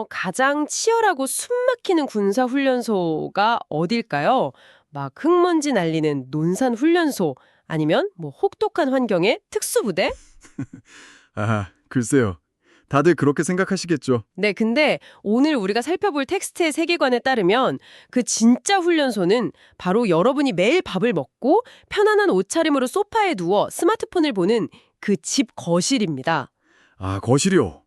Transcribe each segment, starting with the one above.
가장 치열하고 숨막히는 군사훈련소가 어딜까요? 막 흙먼지 날리는 논산훈련소, 아니면 뭐 혹독한 환경의 특수부대? 아, 글쎄요. 다들 그렇게 생각하시겠죠. 네, 근데 오늘 우리가 살펴볼 텍스트의 세계관에 따르면 그 진짜 훈련소는 바로 여러분이 매일 밥을 먹고 편안한 옷차림으로 소파에 누워 스마트폰을 보는 그 집 거실입니다. 아, 거실이요.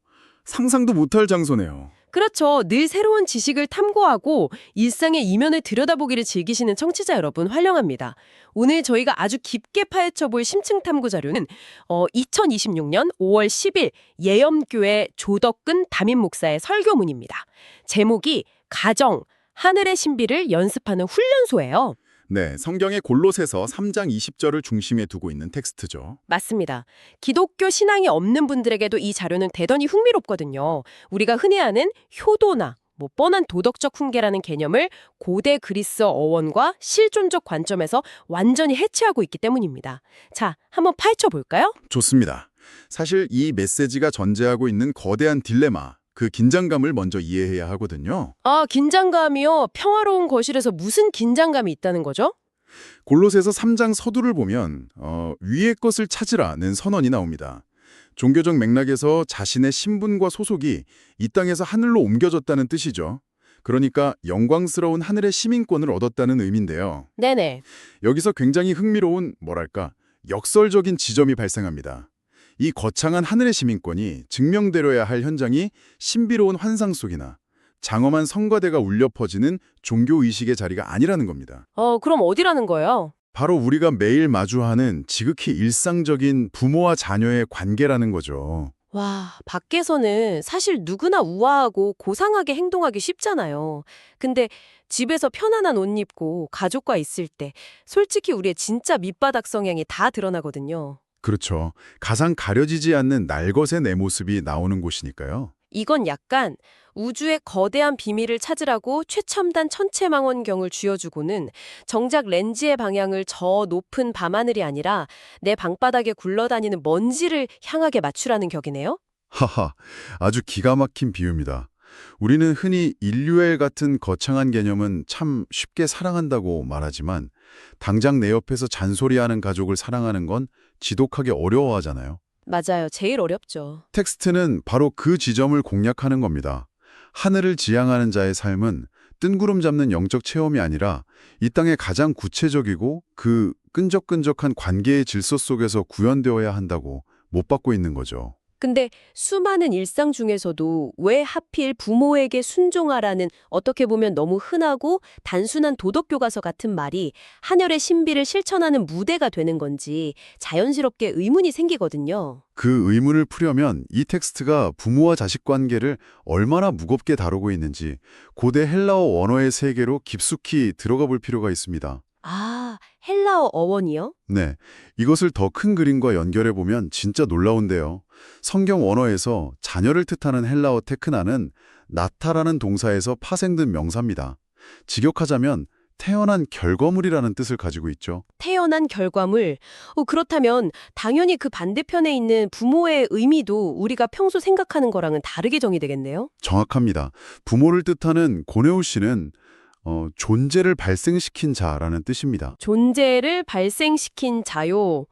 상상도 못할 장소네요. 그렇죠. 늘 새로운 지식을 탐구하고 일상의 이면을 들여다보기를 즐기시는 청취자 여러분 환영합니다. 오늘 저희가 아주 깊게 파헤쳐볼 심층 탐구 자료는 2026년 5월 10일 예엄교회 조덕근 담임 목사의 설교문입니다. 제목이 가정, 하늘의 신비를 연습하는 훈련소예요. 네, 성경의 골로새서 3장 20절을 중심에 두고 있는 텍스트죠. 맞습니다. 기독교 신앙이 없는 분들에게도 이 자료는 대단히 흥미롭거든요. 우리가 흔히 아는 효도나 뻔한 도덕적 훈계라는 개념을 고대 그리스 어원과 실존적 관점에서 완전히 해체하고 있기 때문입니다. 자, 한번 파헤쳐 볼까요? 좋습니다. 사실 이 메시지가 전제하고 있는 거대한 딜레마, 그 긴장감을 먼저 이해해야 하거든요. 아, 긴장감이요? 평화로운 거실에서 무슨 긴장감이 있다는 거죠? 골로새서 3장 서두를 보면 위의 것을 찾으라는 선언이 나옵니다. 종교적 맥락에서 자신의 신분과 소속이 이 땅에서 하늘로 옮겨졌다는 뜻이죠. 그러니까 영광스러운 하늘의 시민권을 얻었다는 의미인데요. 네네. 여기서 굉장히 흥미로운 역설적인 지점이 발생합니다. 이 거창한 하늘의 시민권이 증명되려야 할 현장이 신비로운 환상 속이나 장엄한 성가대가 울려 퍼지는 종교의식의 자리가 아니라는 겁니다. 그럼 어디라는 거예요? 바로 우리가 매일 마주하는 지극히 일상적인 부모와 자녀의 관계라는 거죠. 와, 밖에서는 사실 누구나 우아하고 고상하게 행동하기 쉽잖아요. 근데 집에서 편안한 옷 입고 가족과 있을 때 솔직히 우리의 진짜 밑바닥 성향이 다 드러나거든요. 그렇죠. 가장 가려지지 않는 날것의 내 모습이 나오는 곳이니까요. 이건 약간 우주의 거대한 비밀을 찾으라고 최첨단 천체망원경을 쥐어주고는 정작 렌즈의 방향을 저 높은 밤하늘이 아니라 내 방바닥에 굴러다니는 먼지를 향하게 맞추라는 격이네요. 하하, 아주 기가 막힌 비유입니다. 우리는 흔히 인류엘 같은 거창한 개념은 참 쉽게 사랑한다고 말하지만 당장 내 옆에서 잔소리하는 가족을 사랑하는 건 지독하게 어려워하잖아요. 맞아요. 제일 어렵죠. 텍스트는 바로 그 지점을 공략하는 겁니다. 하늘을 지향하는 자의 삶은 뜬구름 잡는 영적 체험이 아니라 이 땅의 가장 구체적이고 그 끈적끈적한 관계의 질서 속에서 구현되어야 한다고 못 받고 있는 거죠. 근데 수많은 일상 중에서도 왜 하필 부모에게 순종하라는 어떻게 보면 너무 흔하고 단순한 도덕교과서 같은 말이 한열의 신비를 실천하는 무대가 되는 건지 자연스럽게 의문이 생기거든요. 그 의문을 풀려면 이 텍스트가 부모와 자식 관계를 얼마나 무겁게 다루고 있는지 고대 헬라어 원어의 세계로 깊숙이 들어가 볼 필요가 있습니다. 아, 헬라어 어원이요? 네, 이것을 더 큰 그림과 연결해 보면 진짜 놀라운데요. 성경 원어에서 자녀를 뜻하는 헬라어 테크나는 나타라는 동사에서 파생된 명사입니다. 직역하자면 태어난 결과물이라는 뜻을 가지고 있죠. 태어난 결과물. 그렇다면 당연히 그 반대편에 있는 부모의 의미도 우리가 평소 생각하는 거랑은 다르게 정의되겠네요? 정확합니다. 부모를 뜻하는 고네오시는 존재를 발생시킨 자라는 뜻입니다. 존재를 발생시킨 자요.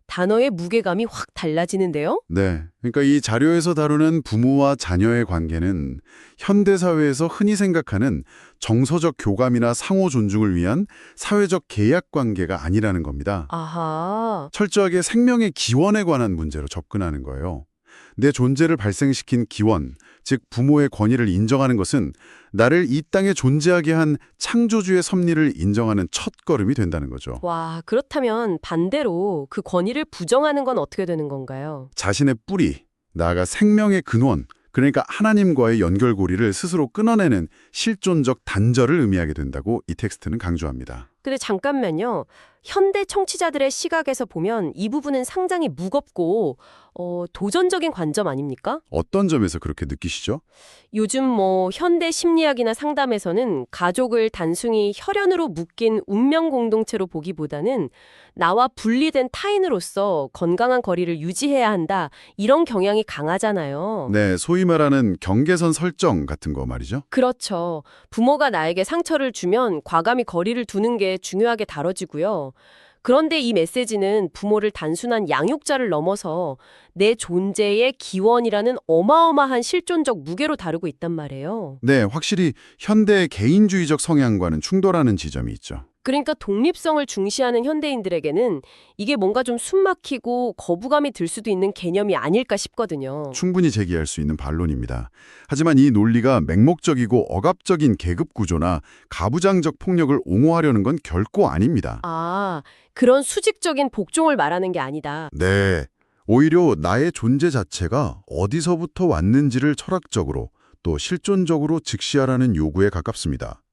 단어의 무게감이 확 달라지는데요? 네, 그러니까 이 자료에서 다루는 부모와 자녀의 관계는 현대사회에서 흔히 생각하는 정서적 교감이나 상호 존중을 위한 사회적 계약 관계가 아니라는 겁니다. 아하. 철저하게 생명의 기원에 관한 문제로 접근하는 거예요. 내 존재를 발생시킨 기원, 즉 부모의 권위를 인정하는 것은 나를 이 땅에 존재하게 한 창조주의 섭리를 인정하는 첫걸음이 된다는 거죠. 와, 그렇다면 반대로 그 권위를 부정하는 건 어떻게 되는 건가요? 자신의 뿌리, 나아가 생명의 근원, 그러니까 하나님과의 연결고리를 스스로 끊어내는 실존적 단절을 의미하게 된다고 이 텍스트는 강조합니다. 근데 잠깐만요. 현대 청취자들의 시각에서 보면 이 부분은 상당히 무겁고 도전적인 관점 아닙니까? 어떤 점에서 그렇게 느끼시죠? 요즘 현대 심리학이나 상담에서는 가족을 단순히 혈연으로 묶인 운명 공동체로 보기보다는 나와 분리된 타인으로서 건강한 거리를 유지해야 한다. 이런 경향이 강하잖아요. 네, 소위 말하는 경계선 설정 같은 거 말이죠. 그렇죠. 부모가 나에게 상처를 주면 과감히 거리를 두는 게 중요하게 다뤄지고요. 그런데 이 메시지는 부모를 단순한 양육자를 넘어서 내 존재의 기원이라는 어마어마한 실존적 무게로 다루고 있단 말이에요. 네, 확실히 현대의 개인주의적 성향과는 충돌하는 지점이 있죠. 그러니까 독립성을 중시하는 현대인들에게는 이게 뭔가 좀 숨막히고 거부감이 들 수도 있는 개념이 아닐까 싶거든요. 충분히 제기할 수 있는 반론입니다. 하지만 이 논리가 맹목적이고 억압적인 계급 구조나 가부장적 폭력을 옹호하려는 건 결코 아닙니다. 아, 그런 수직적인 복종을 말하는 게 아니다. 네, 오히려 나의 존재 자체가 어디서부터 왔는지를 철학적으로 또 실존적으로 직시하라는 요구에 가깝습니다.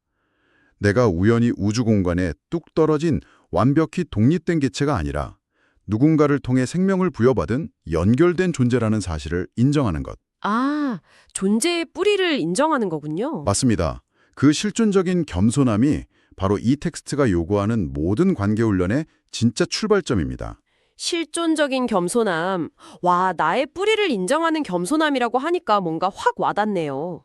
내가 우연히 우주 공간에 뚝 떨어진 완벽히 독립된 개체가 아니라 누군가를 통해 생명을 부여받은 연결된 존재라는 사실을 인정하는 것. 아, 존재의 뿌리를 인정하는 거군요. 맞습니다. 그 실존적인 겸손함이 바로 이 텍스트가 요구하는 모든 관계훈련의 진짜 출발점입니다. 실존적인 겸손함. 와, 나의 뿌리를 인정하는 겸손함이라고 하니까 뭔가 확 와닿네요.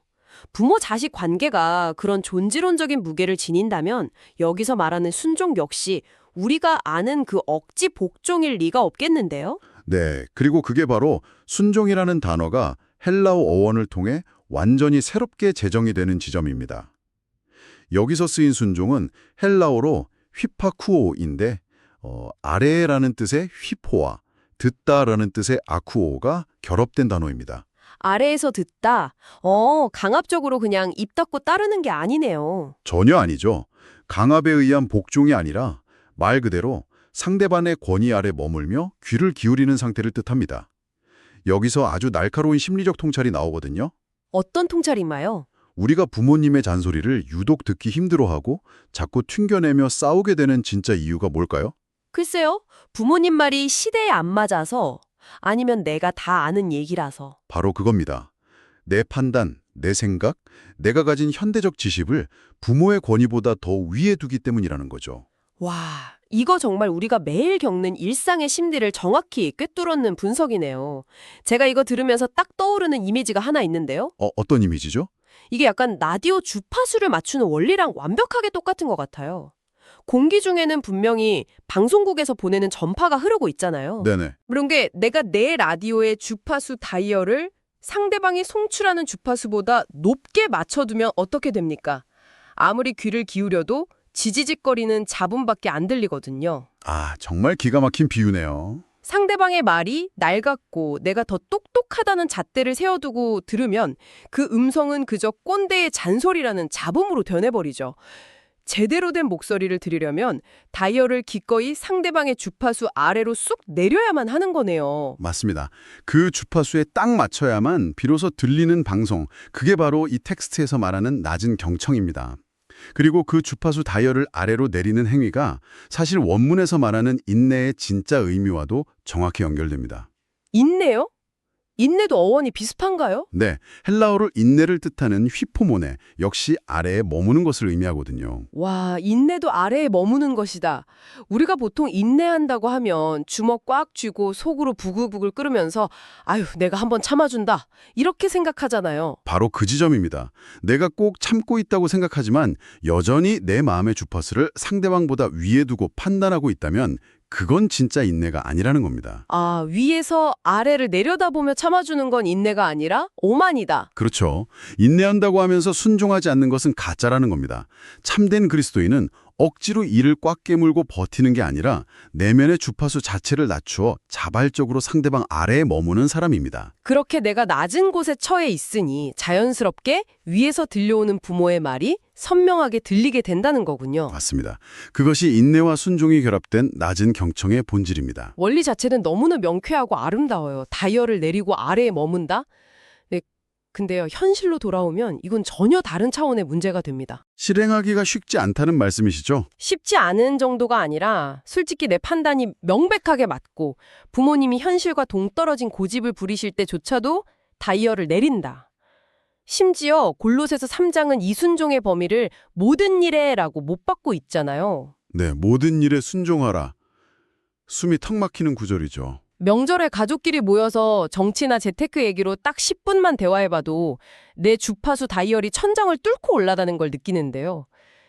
부모 자식 관계가 그런 존재론적인 무게를 지닌다면 여기서 말하는 순종 역시 우리가 아는 그 억지 복종일 리가 없겠는데요? 네, 그리고 그게 바로 순종이라는 단어가 헬라어 어원을 통해 완전히 새롭게 제정이 되는 지점입니다. 여기서 쓰인 순종은 헬라어로 휘파쿠오인데 아래라는 뜻의 휘포와 듣다라는 뜻의 아쿠오가 결합된 단어입니다. 아래에서 듣다. 강압적으로 그냥 입 닫고 따르는 게 아니네요. 전혀 아니죠. 강압에 의한 복종이 아니라 말 그대로 상대방의 권위 아래 머물며 귀를 기울이는 상태를 뜻합니다. 여기서 아주 날카로운 심리적 통찰이 나오거든요. 어떤 통찰인가요? 우리가 부모님의 잔소리를 유독 듣기 힘들어하고 자꾸 튕겨내며 싸우게 되는 진짜 이유가 뭘까요? 글쎄요. 부모님 말이 시대에 안 맞아서 아니면 내가 다 아는 얘기라서. 바로 그겁니다. 내 판단, 내 생각, 내가 가진 현대적 지식을 부모의 권위보다 더 위에 두기 때문이라는 거죠. 와, 이거 정말 우리가 매일 겪는 일상의 심리를 정확히 꿰뚫었는 분석이네요. 제가 이거 들으면서 딱 떠오르는 이미지가 하나 있는데요. 어떤 이미지죠? 이게 약간 라디오 주파수를 맞추는 원리랑 완벽하게 똑같은 것 같아요. 공기 중에는 분명히 방송국에서 보내는 전파가 흐르고 있잖아요. 네네. 그런 게 내가 내 라디오의 주파수 다이얼을 상대방이 송출하는 주파수보다 높게 맞춰두면 어떻게 됩니까? 아무리 귀를 기울여도 지지직거리는 잡음밖에 안 들리거든요. 아, 정말 기가 막힌 비유네요. 상대방의 말이 낡았고 내가 더 똑똑하다는 잣대를 세워두고 들으면 그 음성은 그저 꼰대의 잔소리라는 잡음으로 변해버리죠. 제대로 된 목소리를 들으려면 다이얼을 기꺼이 상대방의 주파수 아래로 쑥 내려야만 하는 거네요. 맞습니다. 그 주파수에 딱 맞춰야만 비로소 들리는 방송, 그게 바로 이 텍스트에서 말하는 낮은 경청입니다. 그리고 그 주파수 다이얼을 아래로 내리는 행위가 사실 원문에서 말하는 인내의 진짜 의미와도 정확히 연결됩니다. 인내요? 인내도 어원이 비슷한가요? 네, 헬라어로 인내를 뜻하는 휘포모네, 역시 아래에 머무는 것을 의미하거든요. 와, 인내도 아래에 머무는 것이다. 우리가 보통 인내한다고 하면 주먹 꽉 쥐고 속으로 부글부글 끓으면서 아유, 내가 한번 참아준다. 이렇게 생각하잖아요. 바로 그 지점입니다. 내가 꼭 참고 있다고 생각하지만 여전히 내 마음의 주파수를 상대방보다 위에 두고 판단하고 있다면 그건 진짜 인내가 아니라는 겁니다. 아, 위에서 아래를 내려다보며 참아주는 건 인내가 아니라 오만이다. 그렇죠. 인내한다고 하면서 순종하지 않는 것은 가짜라는 겁니다. 참된 그리스도인은 억지로 이를 꽉 깨물고 버티는 게 아니라 내면의 주파수 자체를 낮추어 자발적으로 상대방 아래에 머무는 사람입니다. 그렇게 내가 낮은 곳에 처해 있으니 자연스럽게 위에서 들려오는 부모의 말이 선명하게 들리게 된다는 거군요. 맞습니다. 그것이 인내와 순종이 결합된 낮은 경청의 본질입니다. 원리 자체는 너무나 명쾌하고 아름다워요. 다이얼을 내리고 아래에 머문다? 네, 근데요, 현실로 돌아오면 이건 전혀 다른 차원의 문제가 됩니다. 실행하기가 쉽지 않다는 말씀이시죠? 쉽지 않은 정도가 아니라 솔직히 내 판단이 명백하게 맞고 부모님이 현실과 동떨어진 고집을 부리실 때조차도 다이얼을 내린다. 심지어 골로새서 3장은 이순종의 범위를 모든 일에라고 못 받고 있잖아요. 네, 모든 일에 순종하라. 숨이 턱 막히는 구절이죠. 명절에 가족끼리 모여서 정치나 재테크 얘기로 딱 10분만 대화해봐도 내 주파수 다이얼이 천장을 뚫고 올라가는 걸 느끼는데요.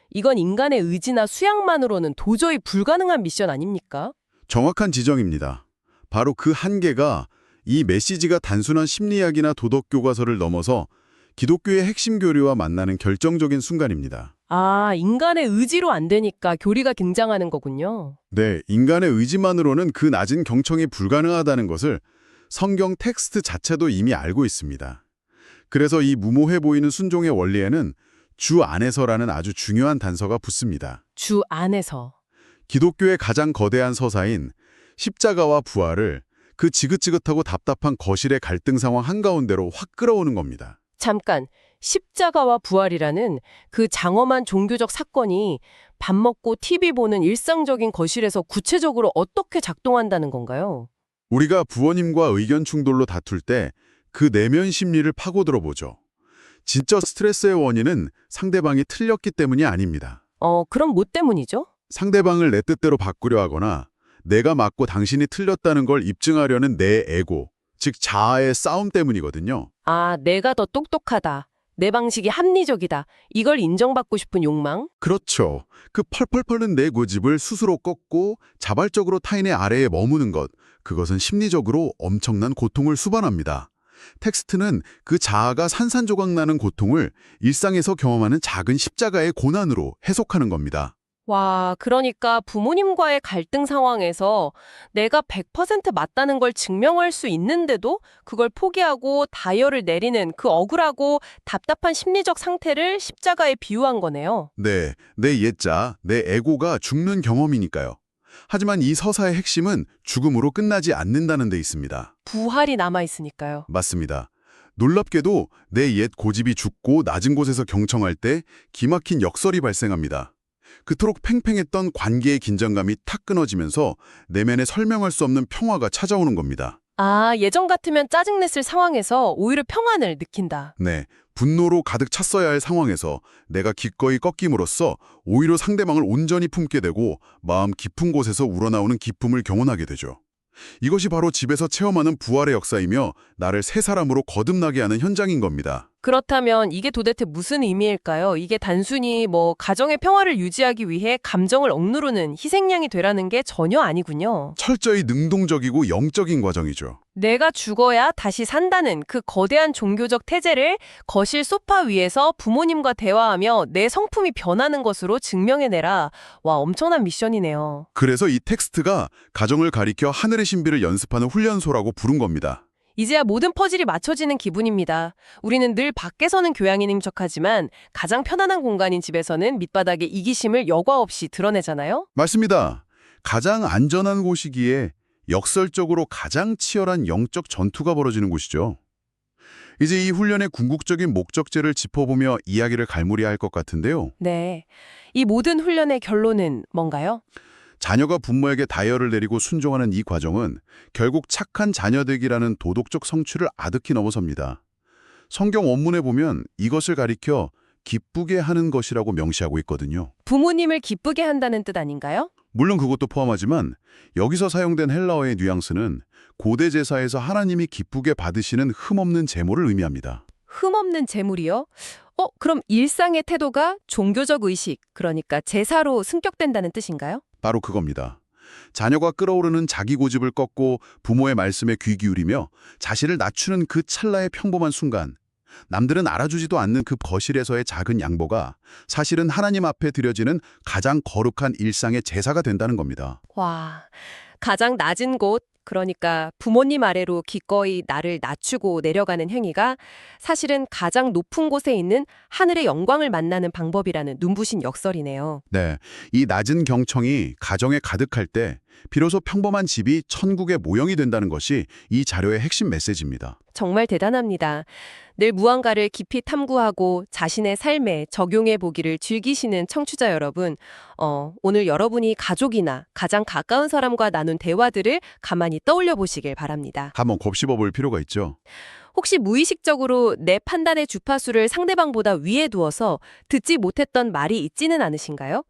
이건 인간의 의지나 수양만으로는 도저히 불가능한 미션 아닙니까? 정확한 지적입니다. 바로 그 한계가 이 메시지가 단순한 심리학이나 도덕 교과서를 넘어서 기독교의 핵심 교리와 만나는 결정적인 순간입니다. 아, 인간의 의지로 안 되니까 교리가 등장하는 거군요. 네, 인간의 의지만으로는 그 낮은 경청이 불가능하다는 것을 성경 텍스트 자체도 이미 알고 있습니다. 그래서 이 무모해 보이는 순종의 원리에는 주 안에서라는 아주 중요한 단서가 붙습니다. 주 안에서. 기독교의 가장 거대한 서사인 십자가와 부활을 그 지긋지긋하고 답답한 거실의 갈등 상황 한가운데로 확 끌어오는 겁니다. 잠깐, 십자가와 부활이라는 그 장엄한 종교적 사건이 밥 먹고 TV 보는 일상적인 거실에서 구체적으로 어떻게 작동한다는 건가요? 우리가 부모님과 의견 충돌로 다툴 때 그 내면 심리를 파고들어 보죠. 진짜 스트레스의 원인은 상대방이 틀렸기 때문이 아닙니다. 그럼 뭐 때문이죠? 상대방을 내 뜻대로 바꾸려 하거나 내가 맞고 당신이 틀렸다는 걸 입증하려는 내 에고, 즉 자아의 싸움 때문이거든요. 아, 내가 더 똑똑하다. 내 방식이 합리적이다. 이걸 인정받고 싶은 욕망? 그렇죠. 그 펄펄 펄는 내 고집을 스스로 꺾고 자발적으로 타인의 아래에 머무는 것, 그것은 심리적으로 엄청난 고통을 수반합니다. 텍스트는 그 자아가 산산조각 나는 고통을 일상에서 경험하는 작은 십자가의 고난으로 해석하는 겁니다. 와, 그러니까 부모님과의 갈등 상황에서 내가 100% 맞다는 걸 증명할 수 있는데도 그걸 포기하고 다이얼을 내리는 그 억울하고 답답한 심리적 상태를 십자가에 비유한 거네요. 네, 내 옛자, 내 에고가 죽는 경험이니까요. 하지만 이 서사의 핵심은 죽음으로 끝나지 않는다는 데 있습니다. 부활이 남아있으니까요. 맞습니다. 놀랍게도 내 옛 고집이 죽고 낮은 곳에서 경청할 때 기막힌 역설이 발생합니다. 그토록 팽팽했던 관계의 긴장감이 탁 끊어지면서 내면에 설명할 수 없는 평화가 찾아오는 겁니다. 아, 예전 같으면 짜증냈을 상황에서 오히려 평안을 느낀다. 네, 분노로 가득 찼어야 할 상황에서 내가 기꺼이 꺾임으로써 오히려 상대방을 온전히 품게 되고 마음 깊은 곳에서 우러나오는 기쁨을 경험하게 되죠. 이것이 바로 집에서 체험하는 부활의 역사이며 나를 새 사람으로 거듭나게 하는 현장인 겁니다. 그렇다면 이게 도대체 무슨 의미일까요? 이게 단순히 가정의 평화를 유지하기 위해 감정을 억누르는 희생양이 되라는 게 전혀 아니군요. 철저히 능동적이고 영적인 과정이죠. 내가 죽어야 다시 산다는 그 거대한 종교적 태제를 거실 소파 위에서 부모님과 대화하며 내 성품이 변하는 것으로 증명해내라. 와, 엄청난 미션이네요. 그래서 이 텍스트가 가정을 가리켜 하늘의 신비를 연습하는 훈련소라고 부른 겁니다. 이제야 모든 퍼즐이 맞춰지는 기분입니다. 우리는 늘 밖에서는 교양인인 척하지만 가장 편안한 공간인 집에서는 밑바닥의 이기심을 여과 없이 드러내잖아요. 맞습니다. 가장 안전한 곳이기에 역설적으로 가장 치열한 영적 전투가 벌어지는 곳이죠. 이제 이 훈련의 궁극적인 목적지를 짚어보며 이야기를 갈무리할 것 같은데요. 네. 이 모든 훈련의 결론은 뭔가요? 자녀가 부모에게 다이얼을 내리고 순종하는 이 과정은 결국 착한 자녀 되기라는 도덕적 성취를 아득히 넘어섭니다. 성경 원문에 보면 이것을 가리켜 기쁘게 하는 것이라고 명시하고 있거든요. 부모님을 기쁘게 한다는 뜻 아닌가요? 물론 그것도 포함하지만 여기서 사용된 헬라어의 뉘앙스는 고대 제사에서 하나님이 기쁘게 받으시는 흠없는 제물을 의미합니다. 흠없는 재물이요? 그럼 일상의 태도가 종교적 의식, 그러니까 제사로 승격된다는 뜻인가요? 바로 그겁니다. 자녀가 끓어오르는 자기 고집을 꺾고 부모의 말씀에 귀 기울이며 자신을 낮추는 그 찰나의 평범한 순간, 남들은 알아주지도 않는 그 거실에서의 작은 양보가 사실은 하나님 앞에 드려지는 가장 거룩한 일상의 제사가 된다는 겁니다. 와, 가장 낮은 곳, 그러니까 부모님 아래로 기꺼이 나를 낮추고 내려가는 행위가 사실은 가장 높은 곳에 있는 하늘의 영광을 만나는 방법이라는 눈부신 역설이네요. 네, 이 낮은 경청이 가정에 가득할 때 비로소 평범한 집이 천국의 모형이 된다는 것이 이 자료의 핵심 메시지입니다. 정말 대단합니다. 늘 무언가를 깊이 탐구하고 자신의 삶에 적용해 보기를 즐기시는 청취자 여러분, 오늘 여러분이 가족이나 가장 가까운 사람과 나눈 대화들을 가만히 떠올려 보시길 바랍니다. 한번 곱씹어 볼 필요가 있죠. 혹시 무의식적으로 내 판단의 주파수를 상대방보다 위에 두어서 듣지 못했던 말이 있지는 않으신가요?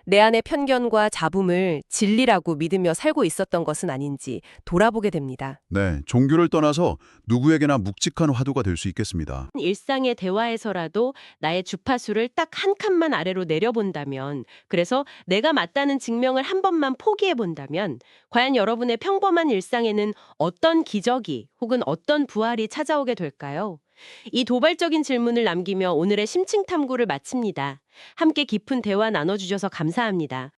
내 안의 편견과 잡음을 진리라고 믿으며 살고 있었던 것은 아닌지 돌아보게 됩니다. 네, 종교를 떠나서 누구에게나 묵직한 화두가 될 수 있겠습니다. 일상의 대화에서라도 나의 주파수를 딱 한 칸만 아래로 내려본다면, 그래서 내가 맞다는 증명을 한 번만 포기해본다면, 과연 여러분의 평범한 일상에는 어떤 기적이 혹은 어떤 부활이 찾아오게 될까요? 이 도발적인 질문을 남기며 오늘의 심층 탐구를 마칩니다. 함께 깊은 대화 나눠주셔서 감사합니다.